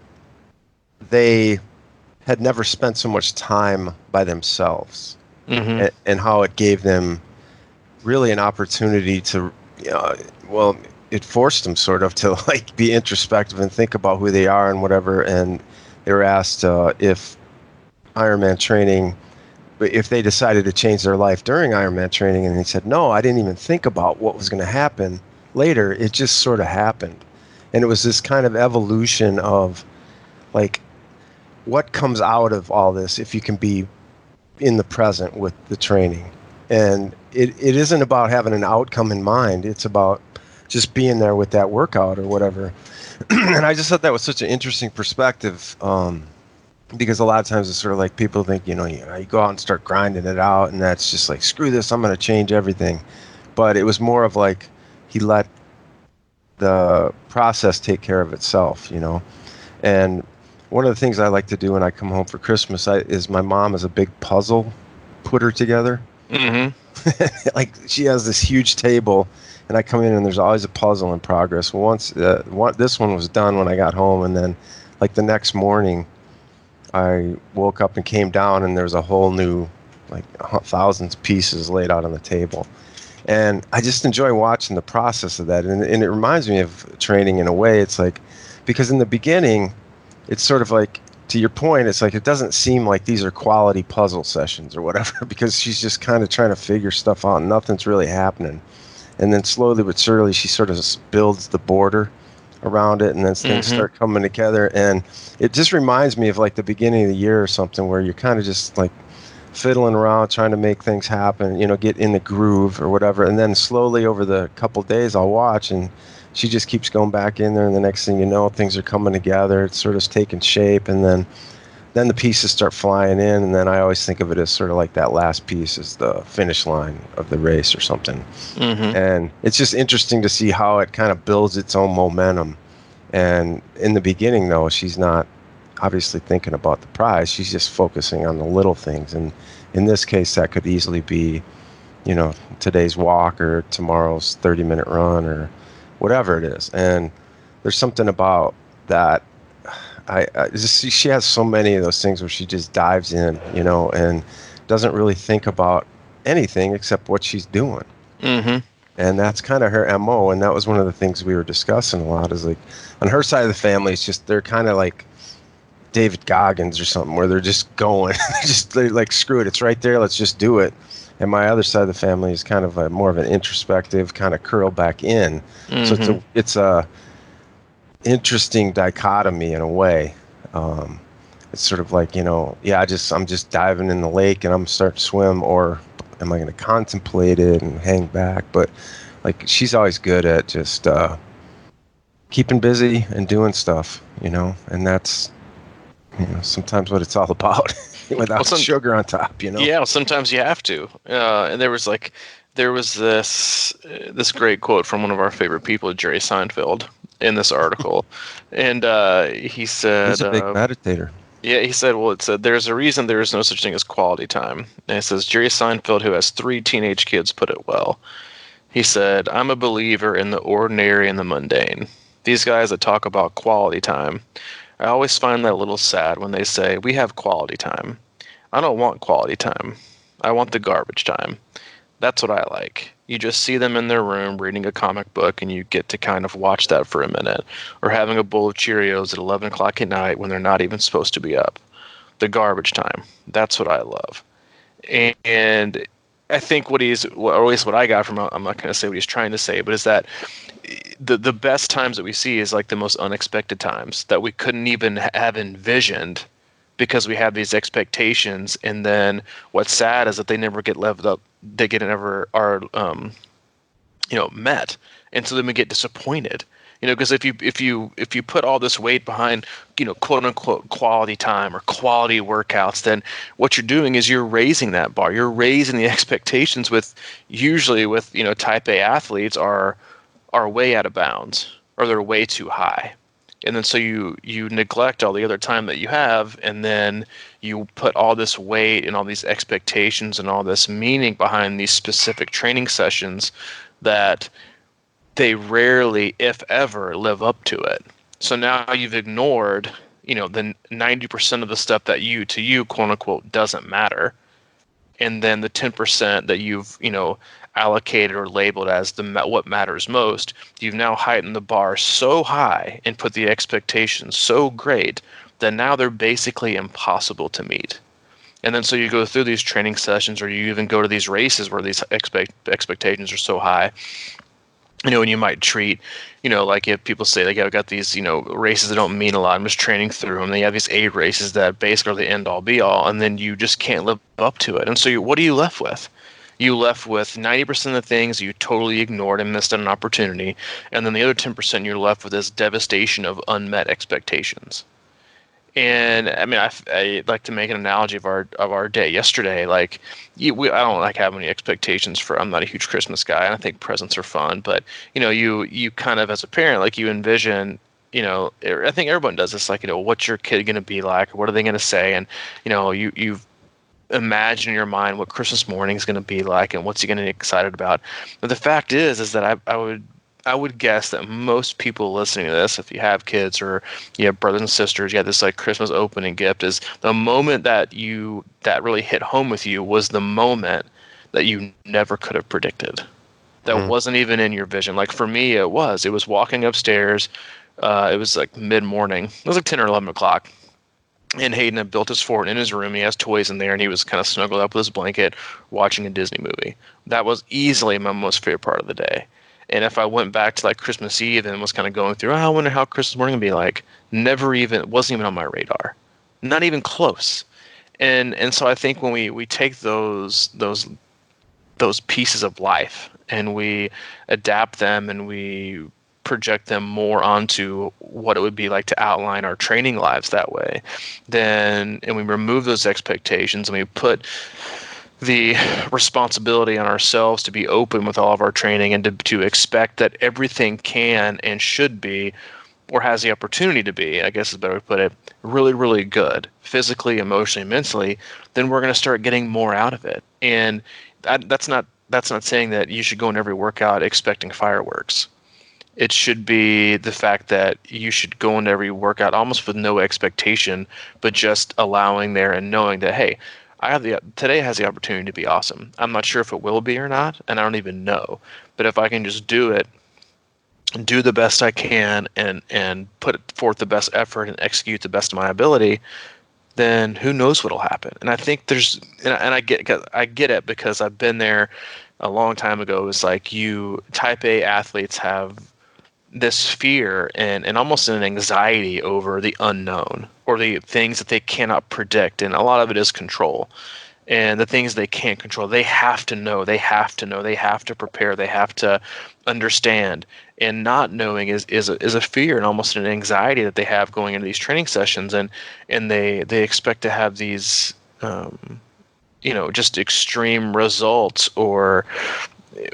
they had never spent so much time by themselves, and how it gave them really an opportunity to, it forced them sort of to like be introspective and think about who they are and whatever. And they were asked if Ironman training, if they decided to change their life during Ironman training, and they said, no, I didn't even think about what was going to happen later. It just sort of happened. And it was this kind of evolution of like what comes out of all this if you can be in the present with the training. And it isn't about having an outcome in mind. It's about just being there with that workout or whatever. And I just thought that was such an interesting perspective, because a lot of times it's sort of like people think, you go out and start grinding it out, and that's just like, screw this, I'm going to change everything. But it was more of like he let the process take care of itself, And one of the things I like to do when I come home for Christmas is my mom is a big puzzle putter together. Like she has this huge table, and I come in and there's always a puzzle in progress. Well, once this one was done when I got home, and then like the next morning I woke up and came down, and there's a whole new, like thousands of pieces laid out on the table. And I just enjoy watching the process of that. And it reminds me of training in a way. It's like, because in the beginning, it's sort of like, to your point, it's like it doesn't seem like these are quality puzzle sessions or whatever, because she's just kind of trying to figure stuff out and nothing's really happening. And then slowly but surely, she sort of builds the border around it, and then things start coming together. And it just reminds me of like the beginning of the year or something, where you're kind of just like fiddling around trying to make things happen, get in the groove or whatever. And then slowly over the couple days I'll watch, and she just keeps going back in there, and the next thing you know, things are coming together. It's sort of taking shape, and then the pieces start flying in, and then I always think of it as sort of like that last piece is the finish line of the race or something. And it's just interesting to see how it kind of builds its own momentum. And in the beginning, though, she's not obviously thinking about the prize. She's just focusing on the little things. And in this case, that could easily be, today's walk or tomorrow's 30-minute run or whatever it is. And there's something about that. I just see she has so many of those things where she just dives in, and doesn't really think about anything except what she's doing. And that's kind of her MO. And that was one of the things we were discussing a lot, is like on her side of the family, it's just, they're kind of like David Goggins or something, where they're just going, they're like, screw it, it's right there, let's just do it. And my other side of the family is kind of more of an introspective, kind of curl back in. So it's a interesting dichotomy in a way. It's sort of like, I'm just diving in the lake and I'm starting to swim, or am I going to contemplate it and hang back? But like, she's always good at just keeping busy and doing stuff, and that's sometimes what it's all about. Without sugar on top,
Yeah, sometimes you have to. And there was like there was this great quote from one of our favorite people, Jerry Seinfeld, in this article, and he
He's
said,
a big meditator.
yeah, he said, well, it said there's a reason there is no such thing as quality time, and it says Jerry Seinfeld, who has 3 teenage kids, put it well. He said, I'm a believer in the ordinary and the mundane. These guys that talk about quality time, I always find that a little sad when they say we have quality time. I don't want quality time. I want the garbage time. That's what I like. You just see them in their room reading a comic book and you get to kind of watch that for a minute, or having a bowl of Cheerios at 11 o'clock at night when they're not even supposed to be up. The garbage time. That's what I love. And I think what or at least what I got from, I'm not going to say what he's trying to say, but is that the best times that we see is like the most unexpected times that we couldn't even have envisioned because we have these expectations. And then what's sad is that they never get lived up. They get never are, met. And so then we get disappointed, because if you put all this weight behind, quote unquote quality time or quality workouts, then what you're doing is you're raising that bar. You're raising the expectations usually with type A athletes are way out of bounds, or they're way too high. And then so you neglect all the other time that you have, and then you put all this weight and all these expectations and all this meaning behind these specific training sessions that they rarely, if ever, live up to it. So now you've ignored, the 90% of the stuff that to you, quote unquote, doesn't matter. And then the 10% that you've, allocated or labeled as what matters most, you've now heightened the bar so high and put the expectations so great that now they're basically impossible to meet. And then so you go through these training sessions, or you even go to these races where these expectations are so high, and you might treat, like if people say, like, I've got these, races that don't mean a lot, I'm just training through them. They have these 8 races that basically are the end all be all, and then you just can't live up to it. And so what are you left with? You left with 90% of the things you totally ignored and missed an opportunity, and then the other 10% you're left with this devastation of unmet expectations. And I mean, I like to make an analogy of our day yesterday. Like, I don't like have any expectations for. I'm not a huge Christmas guy, and I think presents are fun. But you kind of, as a parent, like, you envision. I think everyone does this. Like, what's your kid going to be like? What are they going to say? And you imagine in your mind what Christmas morning is going to be like, and what's he going to be excited about. But the fact is that I would guess that most people listening to this, if you have kids or you have brothers and sisters, you have this like Christmas opening gift, is the moment that really hit home with you was the moment that you never could have predicted. That wasn't even in your vision. Like, for me, it was walking upstairs. It was like mid-morning. It was like 10 or 11 o'clock. And Hayden had built his fort in his room. He has toys in there, and he was kind of snuggled up with his blanket watching a Disney movie. That was easily my most favorite part of the day. And if I went back to like Christmas Eve and was kind of going through, I wonder how Christmas morning would be like, wasn't even on my radar. Not even close. And so I think when we take those pieces of life and we adapt them and we project them more onto what it would be like to outline our training lives that way, and we remove those expectations and we put the responsibility on ourselves to be open with all of our training and to expect that everything can and should be, or has the opportunity to be, I guess is a better way to put it, really, really good, physically, emotionally, mentally, then we're going to start getting more out of it. And that's not saying that you should go in every workout expecting fireworks. It should be the fact that you should go into every workout almost with no expectation, but just allowing there and knowing that, hey, today has the opportunity to be awesome. I'm not sure if it will be or not, and I don't even know. But if I can just do it, do the best I can, and put forth the best effort and execute the best of my ability, then who knows what'll happen. And I think I get it because I've been there a long time ago. It's like type A athletes have this fear and almost an anxiety over the unknown or the things that they cannot predict. And a lot of it is control. And the things they can't control, they have to know, they have to prepare, they have to understand. And not knowing is a fear and almost an anxiety that they have going into these training sessions. And they expect to have these, just extreme results or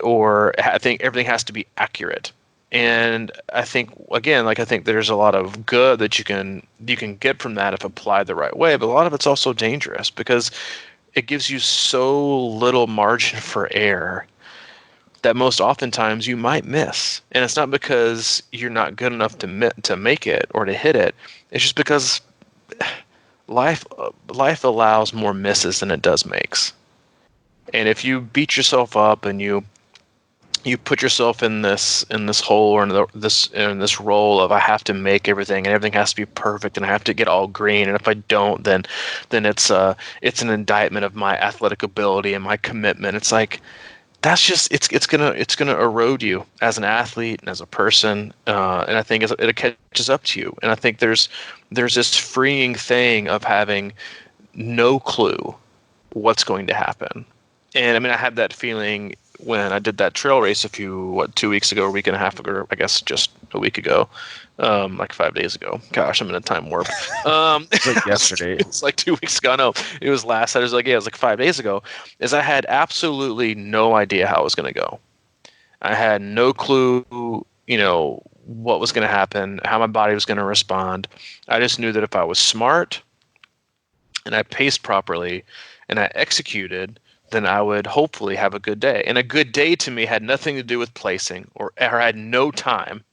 or I think everything has to be accurate. And I think, again, like I think there's a lot of good that you can get from that if applied the right way, but a lot of it's also dangerous because it gives you so little margin for error that most oftentimes you might miss. And it's not because you're not good enough to make it or to hit it. It's just because life allows more misses than it does makes. And if you beat yourself up and you put yourself in this hole or in this role of I have to make everything and everything has to be perfect and I have to get all green, and if I don't, then it's an indictment of my athletic ability and my commitment. It's like that's just it's gonna erode you as an athlete and as a person, and I think it catches up to you. And I think there's this freeing thing of having no clue what's going to happen. And I mean, I had that feeling when I did that trail race 2 weeks ago, a week and a half ago, I guess just a week ago, like 5 days ago. Gosh, I'm in a time warp.
It's like yesterday.
It's like 2 weeks ago. No, it was last. It was like 5 days ago. Is I had absolutely no idea how it was going to go. I had no clue, what was going to happen, how my body was going to respond. I just knew that if I was smart and I paced properly and I executed, then I would hopefully have a good day. And a good day to me had nothing to do with placing or had no time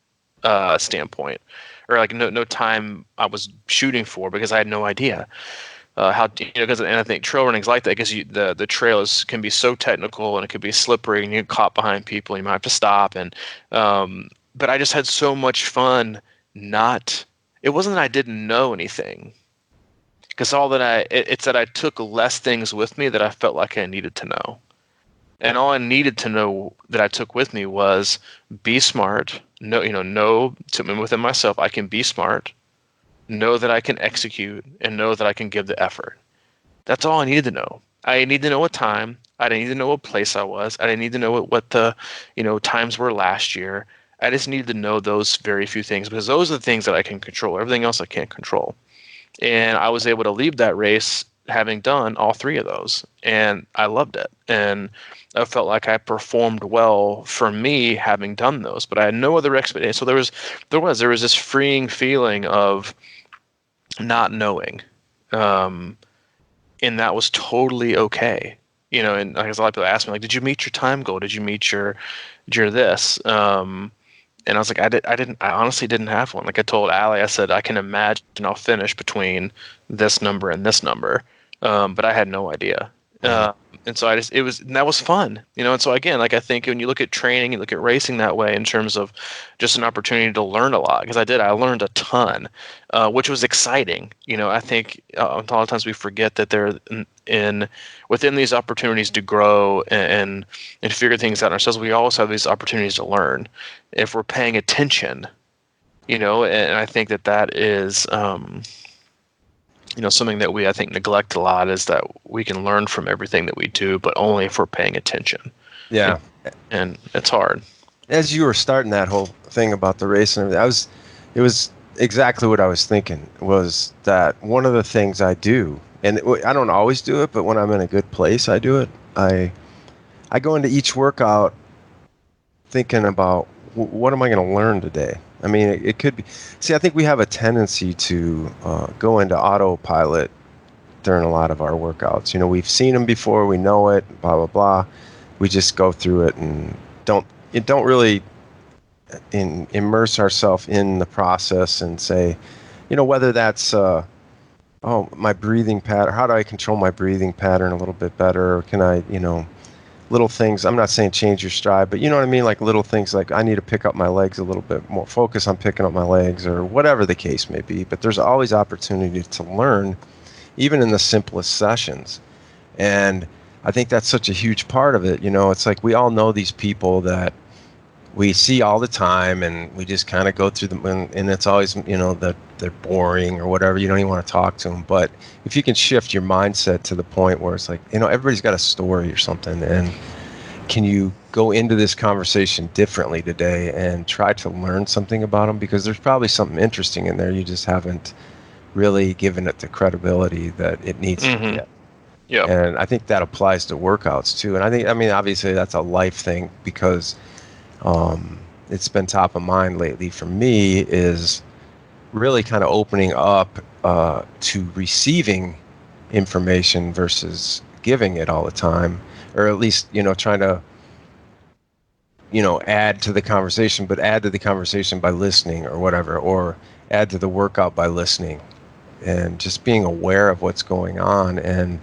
standpoint, or like no time I was shooting for because I had no idea how, because, and I think trail running's like that because the trail can be so technical and it could be slippery and you get caught behind people and you might have to stop. And but I just had so much fun. It wasn't that I didn't know anything. Because it's that I took less things with me that I felt like I needed to know. And all I needed to know that I took with me was be smart, know within myself I can be smart, know that I can execute, and know that I can give the effort. That's all I needed to know. I needed to know what time. I didn't need to know what place I was. I didn't need to know what the times were last year. I just needed to know those very few things because those are the things that I can control. Everything else I can't control. And I was able to leave that race having done all three of those. And I loved it. And I felt like I performed well for me having done those. But I had no other expectation. So there was this freeing feeling of not knowing. And that was totally okay. And like a lot of people ask me, like, did you meet your time goal? Did you meet your this? And I was like, I honestly didn't have one. Like I told Allie, I said, I can imagine I'll finish between this number and this number. But I had no idea. And so that was fun, and so again, like I think when you look at training, you look at racing that way in terms of just an opportunity to learn a lot, because I learned a ton, which was exciting. I think a lot of times we forget that they're within these opportunities to grow and figure things out ourselves. We always have these opportunities to learn if we're paying attention, and I think that is, something that I think neglect a lot is that we can learn from everything that we do, but only if we're paying attention.
Yeah.
And it's hard.
As you were starting that whole thing about the race and everything, it was exactly what I was thinking, was that one of the things I do, and I don't always do it, but when I'm in a good place, I do it. I go into each workout thinking about what am I going to learn today? I mean, it could be. See, I think we have a tendency to go into autopilot during a lot of our workouts. We've seen them before, we know it, blah blah blah. We just go through it and don't really immerse ourselves in the process and say, whether that's my breathing pattern. How do I control my breathing pattern a little bit better? Or can I, little things. I'm not saying change your stride, but you know what I mean? Like little things like I need to pick up my legs a little bit more, focus on picking up my legs or whatever the case may be. But there's always opportunity to learn, even in the simplest sessions. And I think that's such a huge part of it. It's like we all know these people that we see all the time and we just kind of go through them and it's always, that they're boring or whatever. You don't even want to talk to them. But if you can shift your mindset to the point where it's like, everybody's got a story or something, and can you go into this conversation differently today and try to learn something about them? Because there's probably something interesting in there. You just haven't really given it the credibility that it needs to get.
Yep.
And I think that applies to workouts too. And I mean, obviously that's a life thing because it's been top of mind lately for me is really kind of opening up to receiving information versus giving it all the time, or at least, trying to, add to the conversation, but add to the conversation by listening or whatever, or add to the workout by listening and just being aware of what's going on and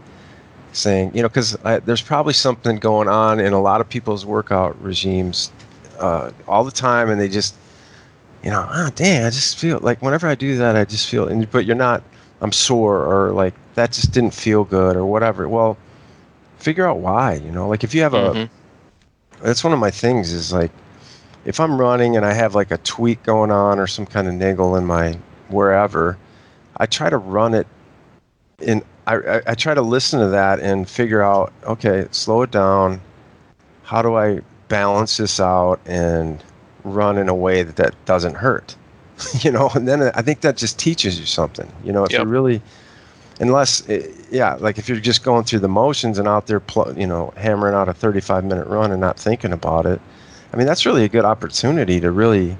saying, because there's probably something going on in a lot of people's workout regimes all the time, and they just, dang, I just feel like whenever I do that, I just feel, but you're not, I'm sore, or like that just didn't feel good or whatever. Well, figure out why, like if you have that's one of my things is like, if I'm running and I have like a tweak going on or some kind of niggle in my wherever, I try to run it in, I try to listen to that and figure out, okay, slow it down. How do I balance this out and run in a way that doesn't hurt? And then I think that just teaches you something, if you're really, unless, like if you're just going through the motions and out there, hammering out a 35-minute run and not thinking about it. I mean, that's really a good opportunity to really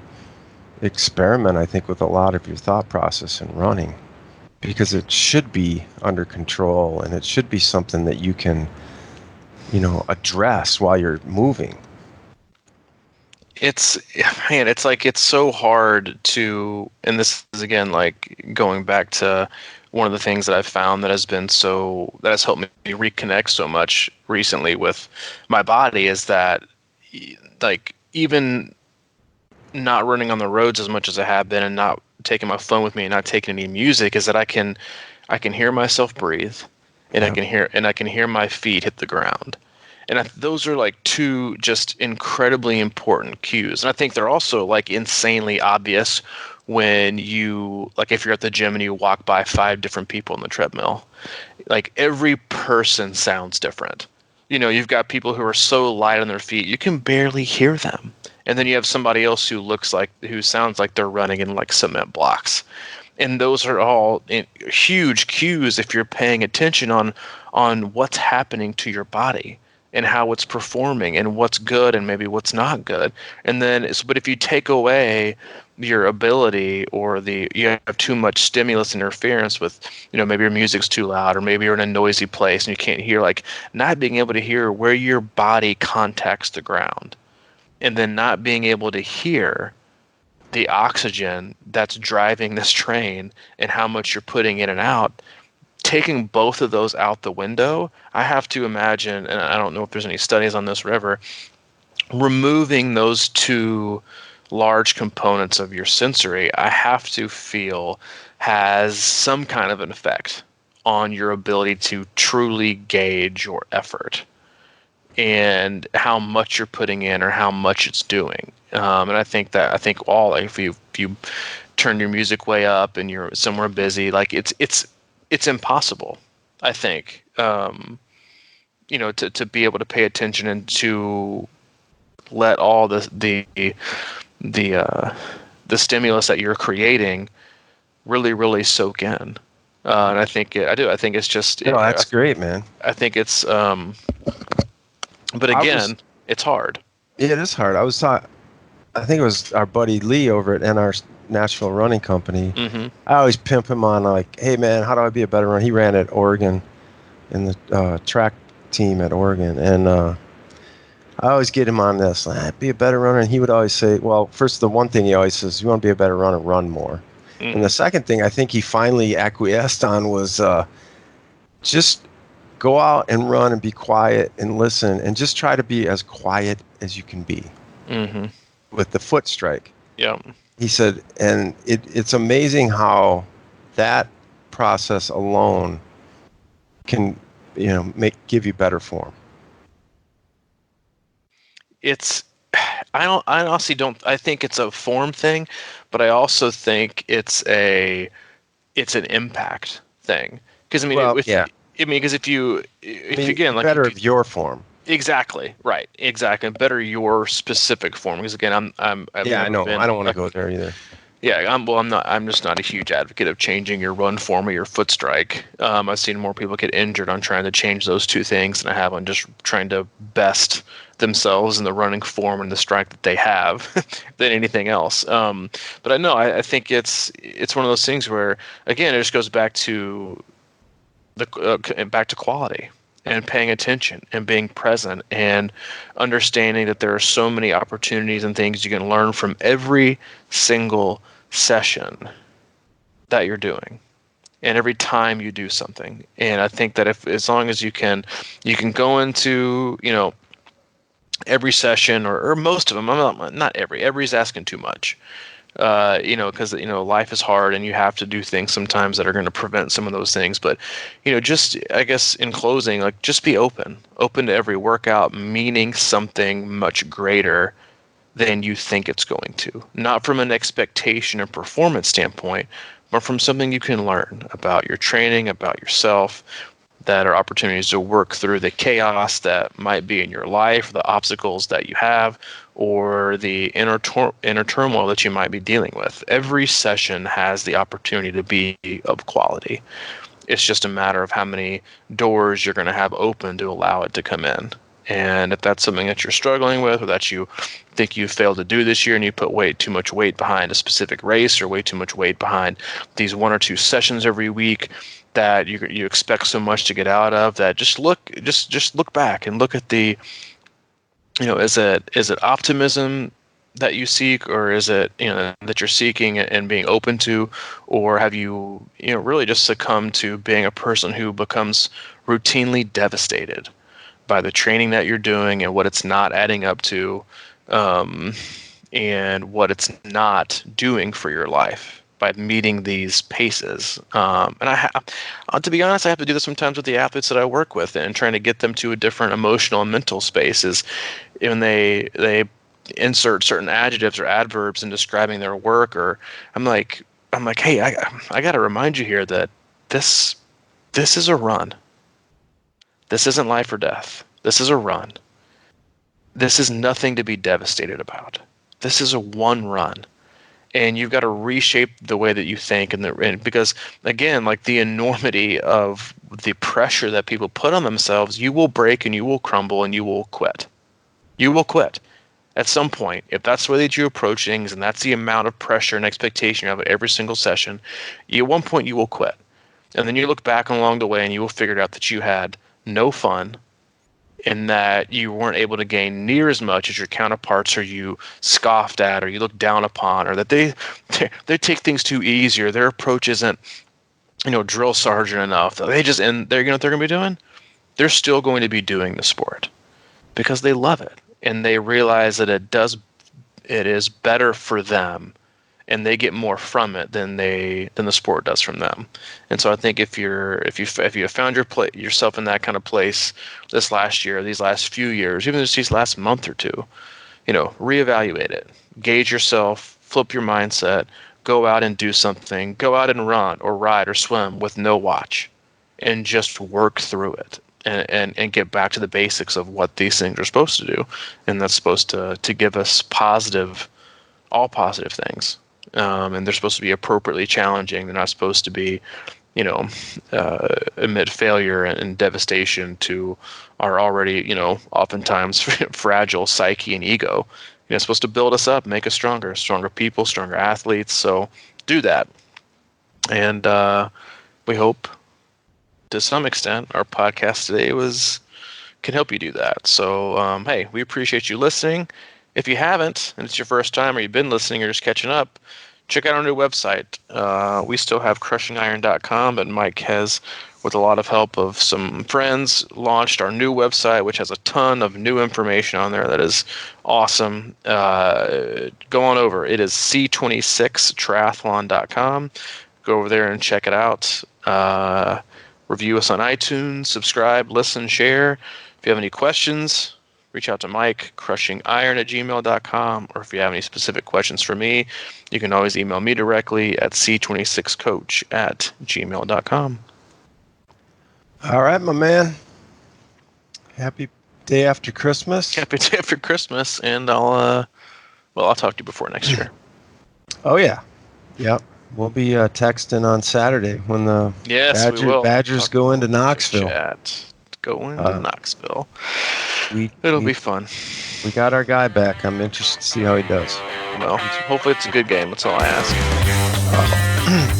experiment, I think, with a lot of your thought process in running, because it should be under control and it should be something that you can, address while you're moving.
It's like it's so hard to, and this is again like going back to one of the things that I've found that has helped me reconnect so much recently with my body is that, like, even not running on the roads as much as I have been and not taking my phone with me and not taking any music, is that I can hear myself breathe, and I can hear my feet hit the ground. And those are like two just incredibly important cues. And I think they're also like insanely obvious when you, like if you're at the gym and you walk by 5 different people on the treadmill. Like every person sounds different. You've got people who are so light on their feet, you can barely hear them. And then you have somebody else who sounds like they're running in like cement blocks. And those are all huge cues if you're paying attention on what's happening to your body and how it's performing and what's good and maybe what's not good. And then, but if you take away your ability or you have too much stimulus interference with, maybe your music's too loud or maybe you're in a noisy place and you can't hear, like not being able to hear where your body contacts the ground, and then not being able to hear the oxygen that's driving this train and how much you're putting in and out. Taking both of those out the window, I have to imagine, and I don't know if there's any studies on this, removing those two large components of your sensory, I have to feel has some kind of an effect on your ability to truly gauge your effort and how much you're putting in or how much it's doing. And I think if you turn your music way up and you're somewhere busy, like it's impossible, I think, to be able to pay attention and to let all the stimulus that you're creating really, really soak in. And I think I think it's just.
That's great, man.
I think it's. But again, it's hard.
Yeah, it is hard. I think it was our buddy Lee over at NR Nashville Running Company.
Mm-hmm.
I always pimp him on like, hey man, how do I be a better runner? He ran at Oregon in the track team at Oregon, and I always get him on this, be a better runner. And he would always say, well, first, the one thing he always says, you want to be a better runner, run more. Mm-hmm. And the second thing I think he finally acquiesced on was just go out and run and be quiet and listen and just try to be as quiet as you can be.
Mm-hmm.
With the foot strike.
Yeah.
He said, and it's amazing how that process alone can, give you better form.
I honestly don't, I think it's a form thing, but I also think it's an impact thing. Because if you again, like
better of your form.
Exactly. Right. Exactly. Better your specific form. Because again, I know.
I don't want to go there either.
Yeah, I'm just not a huge advocate of changing your run form or your foot strike. I've seen more people get injured on trying to change those two things than I have on just trying to best themselves in the running form and the strike that they have than anything else. But I know I think it's one of those things where, again, it just goes back to back to quality and paying attention and being present and understanding that there are so many opportunities and things you can learn from every single session that you're doing and every time you do something. And I think that if, as long as you can go into, every session or most of them, not every's asking too much. Because life is hard and you have to do things sometimes that are going to prevent some of those things. But just, I guess, in closing, like, just be open to every workout meaning something much greater than you think it's going to. Not from an expectation or performance standpoint, but from something you can learn about your training, about yourself, that are opportunities to work through the chaos that might be in your life, the obstacles that you have, or the inner turmoil that you might be dealing with. Every session has the opportunity to be of quality. It's just a matter of how many doors you're going to have open to allow it to come in. And if that's something that you're struggling with, or that you think you failed to do this year, and you put too much weight behind a specific race, or way too much weight behind these 1 or 2 sessions every week that you expect so much to get out of, that just look back and look at the, is it optimism that you seek, or is it that you're seeking and being open to, or have you really just succumbed to being a person who becomes routinely devastated by the training that you're doing and what it's not adding up to, and what it's not doing for your life by meeting these paces. And to be honest, I have to do this sometimes with the athletes that I work with, and trying to get them to a different emotional and mental space is when they insert certain adjectives or adverbs in describing their work, or I'm like, hey, I got to remind you here that this is a run. This isn't life or death. This is a run. This is nothing to be devastated about. This is a one run. And you've got to reshape the way that you think, and because, again, like, the enormity of the pressure that people put on themselves, you will break and you will crumble and you will quit. You will quit at some point. If that's the way that you approach things, and that's the amount of pressure and expectation you have at every single session, at one point you will quit. And then you look back along the way and you will figure out that you had no fun, and that you weren't able to gain near as much as your counterparts, or you scoffed at, or you looked down upon, or that they take things too easy, or their approach isn't, drill sergeant enough. They're going to be doing? They're still going to be doing the sport because they love it, and they realize that it is better for them, and they get more from it than the sport does from them. And so I think if you have found yourself in that kind of place this last year, these last few years, even just these last month or two, reevaluate it, gauge yourself, flip your mindset, go out and do something, go out and run or ride or swim with no watch, and just work through it. And get back to the basics of what these things are supposed to do, and that's supposed to give us all positive things. And they're supposed to be appropriately challenging. They're not supposed to be, amid failure and devastation to our already, oftentimes fragile psyche and ego. It's supposed to build us up, make us stronger people, stronger athletes. So do that. And we hope, to some extent, our podcast today can help you do that. So, hey, we appreciate you listening. If you haven't, and it's your first time, or you've been listening or just catching up, check out our new website. We still have crushingiron.com, but Mike has, with a lot of help of some friends, launched our new website, which has a ton of new information on there that is awesome. Go on over. It is c26triathlon.com. Go over there and check it out. Review us on iTunes, subscribe, listen, share. If you have any questions, reach out to Mike, crushingiron@gmail.com, or if you have any specific questions for me, you can always email me directly at c26coach@gmail.com.
All right, my man. Happy day after Christmas.
Happy day after Christmas, and I'll talk to you before next year.
Oh, yeah. Yep. We'll be texting on Saturday when the
Yes, we will.
Badgers
Talk
go into
about
Knoxville.
Chat. Go into Knoxville.
It'll
be fun.
We got our guy back. I'm interested to see how he does.
Well, hopefully it's a good game. That's all I ask.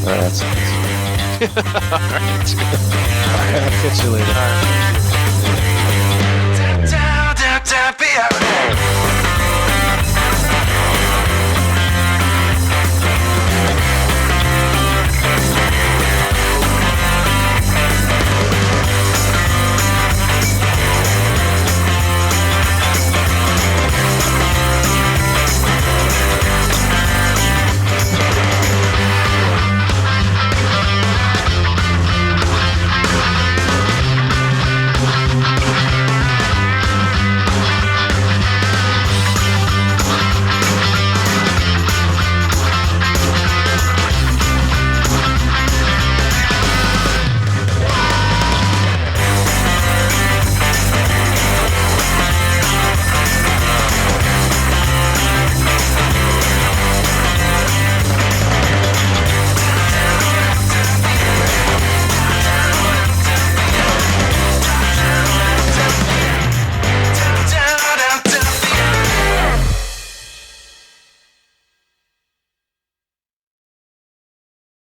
That's
All right.
I'll catch you later.
All right.